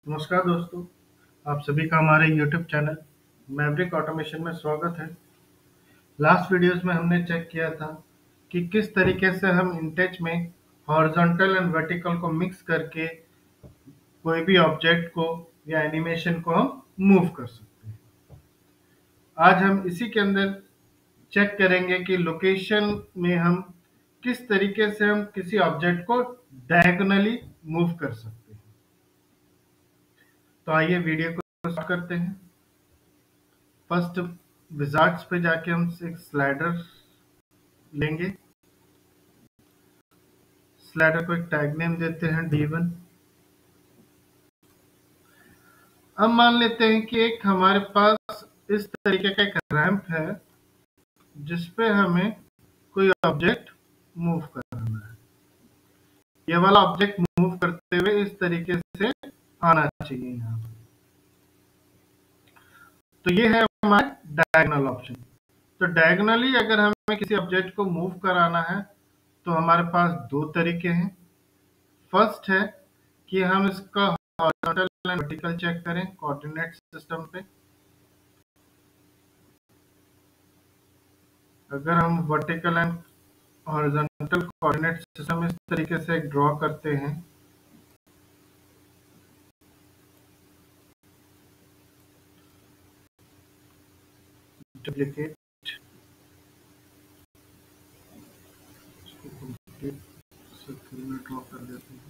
नमस्कार दोस्तों, आप सभी का हमारे YouTube चैनल मैवरिक ऑटोमेशन में स्वागत है। लास्ट वीडियोस में हमने चेक किया था कि किस तरीके से हम इंटेच में हॉरिजॉन्टल एंड वर्टिकल को मिक्स करके कोई भी ऑब्जेक्ट को या एनिमेशन को हम मूव कर सकते हैं। आज हम इसी के अंदर चेक करेंगे कि लोकेशन में हम किस तरीके से हम किसी ऑब्जेक्ट को डायगोनली मूव कर सकते हैं। तो आइए वीडियो को स्टार्ट करते हैं। फर्स्ट विजार्ड्स पे जाके हम एक स्लाइडर लेंगे। स्लाइडर को एक टैग नेम देते हैं D1। अब मान लेते हैं कि एक हमारे पास इस तरीके का एक रैंप है जिसपे हमें कोई ऑब्जेक्ट मूव करना है। ये वाला ऑब्जेक्ट मूव करते हुए इस तरीके से आना चाहिए यहाँ पे। तो ये है हमारा डायगोनल ऑप्शन। तो डायगोनली अगर हमें किसी ऑब्जेक्ट को मूव कराना है तो हमारे पास दो तरीके हैं। फर्स्ट है कि हम इसका हॉरिजॉन्टल एंड वर्टिकल चेक करें कोऑर्डिनेट सिस्टम पे। अगर हम vertical and horizontal coordinate system इस तरीके से ड्रॉ करते हैं डुप्लीकेट सर्कल में ड्रॉ कर देते हैं।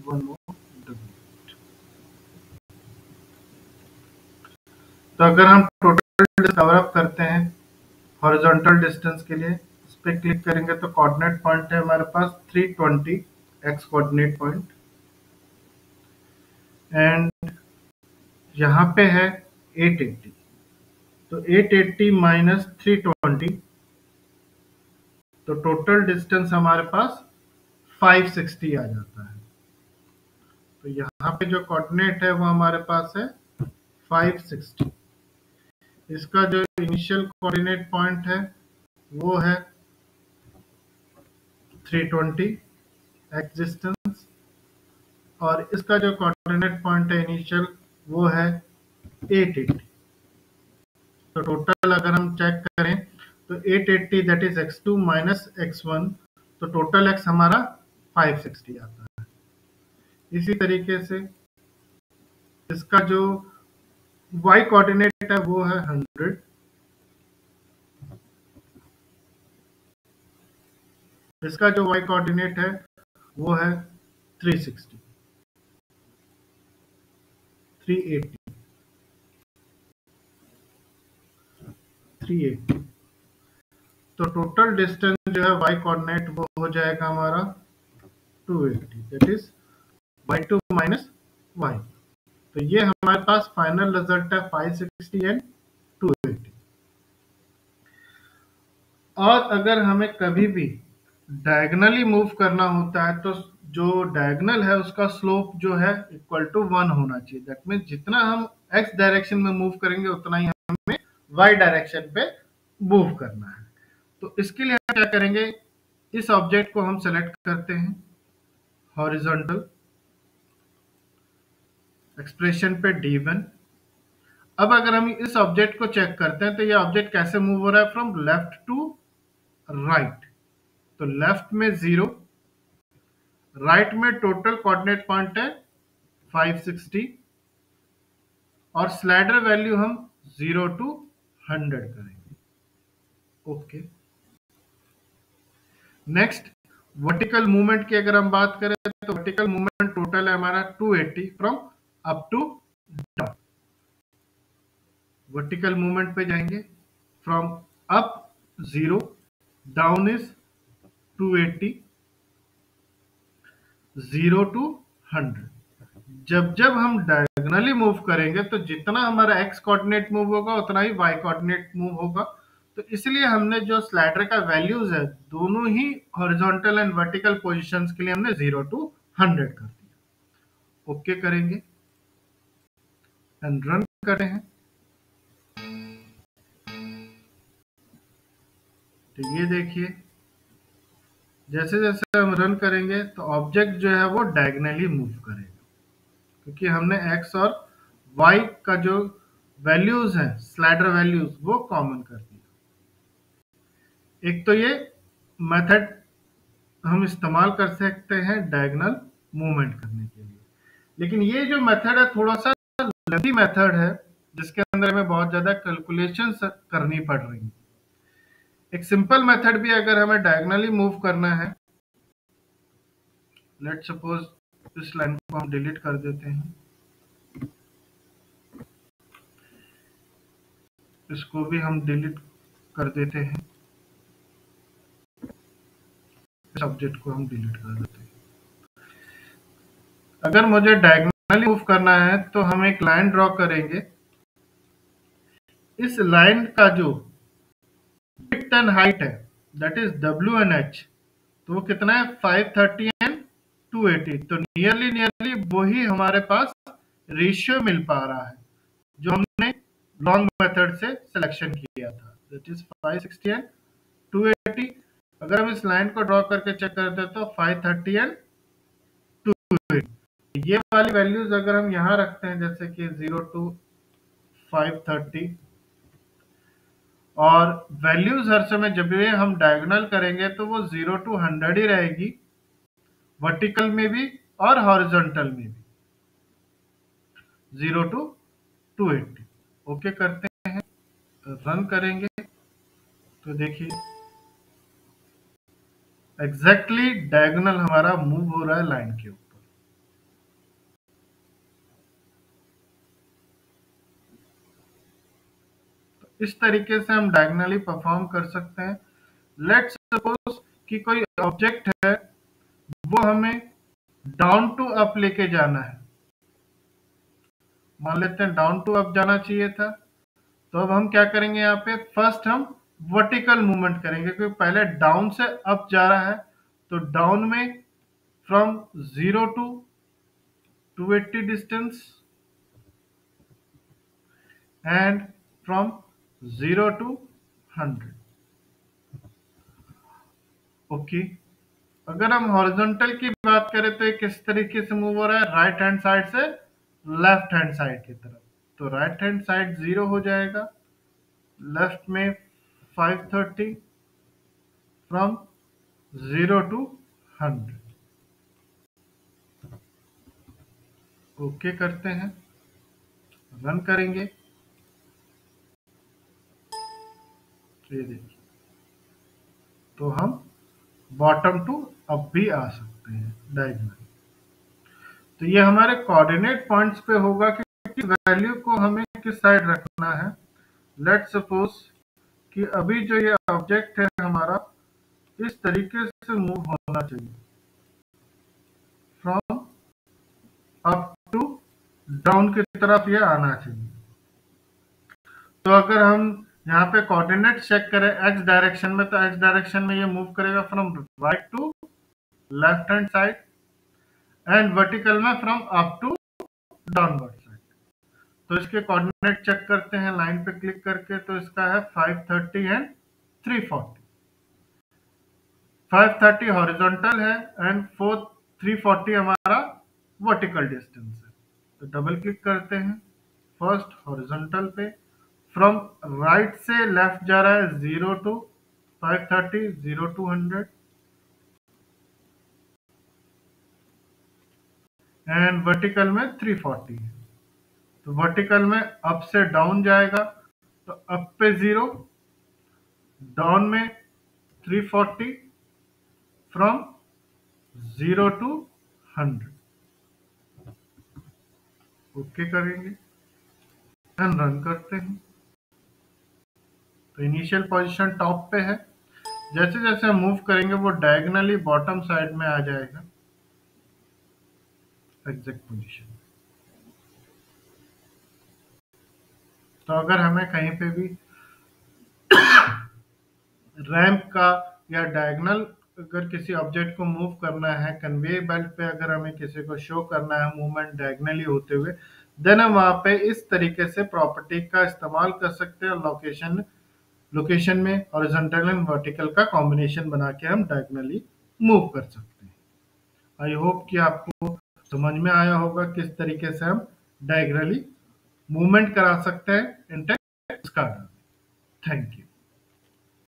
One more duplicate. तो अगर हम टोटल कवर अप करते हैं हॉरिजॉन्टल डिस्टेंस के लिए, इस पे क्लिक करेंगे तो कोऑर्डिनेट पॉइंट है हमारे पास 320 एक्स कोऑर्डिनेट पॉइंट एंड यहाँ पे है 880। तो 880 माइनस 320 तो टोटल डिस्टेंस हमारे पास 560 आ जाता है। तो यहाँ पे जो कोऑर्डिनेट है वो हमारे पास है 560। इसका जो इनिशियल कोऑर्डिनेट पॉइंट है वो है 320 एक्स डिस्टेंस और इसका जो कोऑर्डिनेट पॉइंट है इनिशियल वो है 880। तो टोटल अगर हम चेक करें तो 880 that is x2 minus x1 तो टोटल x हमारा 560 आता है। इसी तरीके से इसका जो y कोऑर्डिनेट है वो है 100। इसका जो y कोऑर्डिनेट है वो है 360 380 380। तो टोटल डिस्टेंस जो है y कोऑर्डिनेट वो हो जाएगा हमारा 280 that is y2 minus y। तो ये हमारे पास फाइनल रिजल्ट है 560 एंड 280। और अगर हमें कभी भी डायगनली मूव करना होता है तो जो डायगनल है उसका स्लोप जो है इक्वल टू 1 होना चाहिए। दैट मीन जितना हम x डायरेक्शन में मूव करेंगे उतना ही हमें y डायरेक्शन पे मूव करना है। तो इसके लिए हम क्या करेंगे, इस ऑब्जेक्ट को हम सेलेक्ट करते हैं हॉरिजॉन्टल, एक्सप्रेशन पे D1। अब अगर हम इस ऑब्जेक्ट को चेक करते हैं तो ये ऑब्जेक्ट कैसे मूव हो रहा है फ्रॉम लेफ्ट टू राइट। तो लेफ्ट में 0, राइट में टोटल कोऑर्डिनेट पॉइंट है 560 और स्लाइडर वैल्यू हम 0 टू 100 करेंगे। ओके, नेक्स्ट वर्टिकल मूवमेंट की अगर हम बात करें तो वर्टिकल मूवमेंट टोटल है हमारा 280 from up to down. Vertical movement पे जाएंगे from up 0, down is 280, 0 to 100। जब जब हम डायगोनली मूव करेंगे तो जितना हमारा एक्स कोऑर्डिनेट मूव होगा उतना ही वाई कोऑर्डिनेट मूव होगा। तो इसलिए हमने जो स्लाइडर का वैल्यूज है दोनों ही हॉरिजॉन्टल एंड वर्टिकल पोजीशंस के लिए हमने 0 टू 100 कर दिया। ओके करेंगे एंड रन करें हैं। तो ये देखिए, जैसे जैसे हम रन करेंगे तो ऑब्जेक्ट जो है वो डायगनली मूव करेगा, क्योंकि हमने एक्स और वाई का जो वैल्यूज हैं, स्लाइडर वैल्यूज, वो कॉमन कर दिया। एक तो ये मेथड हम इस्तेमाल कर सकते हैं डायगोनल मूवमेंट करने के लिए, लेकिन ये जो मेथड है थोड़ा सा लेंथी मेथड है, जिसके अंदर हमें बहुत ज्यादा कैलकुलेशन करनी पड़ रही है। एक सिंपल मेथड भी अगर हमें डायगोनली मूव करना है, लेट सपोज इस लाइन को हम डिलीट कर देते हैं, इसको भी हम डिलीट कर देते हैं, इस ऑब्जेक्ट को हम डिलीट कर देते हैं। अगर मुझे डायगोनली मूव करना है तो हम एक लाइन ड्रॉ करेंगे। इस लाइन का जो विड्थ एंड हाइट है, that is W and H, तो वो कितना है 530 एंड 280। तो नियरली वही हमारे पास रेशियो मिल पा रहा है जो हमने लॉन्ग मेथड से सिलेक्शन किया था, दैट इज 560 एंड 280। अगर हम इस लाइन को ड्रॉ करके चेक करते हैं तो 530 एंड 280, ये वाली वैल्यूज अगर हम यहाँ रखते हैं, जैसे कि 0 टू 530, और वैल्यूज हर समय जब भी हम डायगोनल करेंगे तो वो 0 टू 100 ही रहेगी, वर्टिकल में भी और हॉरिजॉन्टल में भी 0 टू 280। ओके करते हैं, रन करेंगे तो देखिए एग्जैक्टली डायगोनल हमारा मूव हो रहा है लाइन के ऊपर। तो इस तरीके से हम डायगोनली परफॉर्म कर सकते हैं। लेट्स सपोज कि कोई ऑब्जेक्ट है, वो हमें डाउन टू अप लेके जाना है। मान लेते हैं डाउन टू अप जाना चाहिए था, तो अब हम क्या करेंगे, यहाँ पे फर्स्ट हम वर्टिकल मूवमेंट करेंगे, क्योंकि पहले डाउन से अप जा रहा है। तो डाउन में from 0 to 280 distance and from 0 to 100। Okay, अगर हम हॉरिजॉन्टल की बात करें तो ये किस तरीके से मूव हो रहा है, राइट हैंड साइड से लेफ्ट हैंड साइड की तरफ। तो राइट हैंड साइड 0 हो जाएगा, लेफ्ट में 530 फ्रॉम 0 टू 100। ओके करते हैं, रन करेंगे, ये देखिए, तो हम बॉटम टू अप भी आ सकते हैं डायगोनल। तो ये हमारे कोऑर्डिनेट पॉइंट्स पे होगा कि किस वैल्यू को हमें किस साइड रखना है। लेट्स सपोज कि अभी जो ये ऑब्जेक्ट है हमारा, इस तरीके से मूव होना चाहिए, फ्रॉम अप टू डाउन की तरफ ये आना चाहिए। तो अगर हम यहाँ पे कोऑर्डिनेट चेक करें एक्स डायरेक्शन में, तो एक्स डायरेक्शन में ये मूव करेगा from right to left hand side, and vertical में from up to downward side. तो इसके कोऑर्डिनेट चेक करते हैं लाइन पे क्लिक करके, तो इसका है 530 एंड 340। 530 हॉरिजॉन्टल है एंड 340 हमारा वर्टिकल डिस्टेंस है। तो डबल क्लिक करते हैं फर्स्ट हॉरिजॉन्टल पे, फ्रॉम राइट से लेफ्ट जा रहा है 0 टू 530, 0 टू 100, एंड वर्टिकल में 340 है। तो वर्टिकल में अप से डाउन जाएगा, तो अप पे 0, डाउन में 340, फ्रॉम 0 टू 100। ओके करेंगे एंड रन करते हैं। तो इनिशियल पोजीशन टॉप पे है, जैसे जैसे हम मूव करेंगे वो डायगोनली बॉटम साइड में आ जाएगा एग्जैक्ट पोजीशन। तो अगर हमें कहीं पे भी रैंप का या डायगोनल अगर किसी ऑब्जेक्ट को मूव करना है, कन्वेयर बेल्ट पे अगर हमें किसी को शो करना है मूवमेंट डायगोनली होते हुए, देन हम वहां पे इस तरीके से प्रॉपर्टी का इस्तेमाल कर सकते हैं और लोकेशन में हॉरिजॉन्टल एंड वर्टिकल का कॉम्बिनेशन बना के हम डायगोनली मूव कर सकते हैं। आई होप कि आपको समझ में आया होगा किस तरीके से हम डायगोनली मूवमेंट करा सकते हैं इंटेक्स कार्ड। Thank you.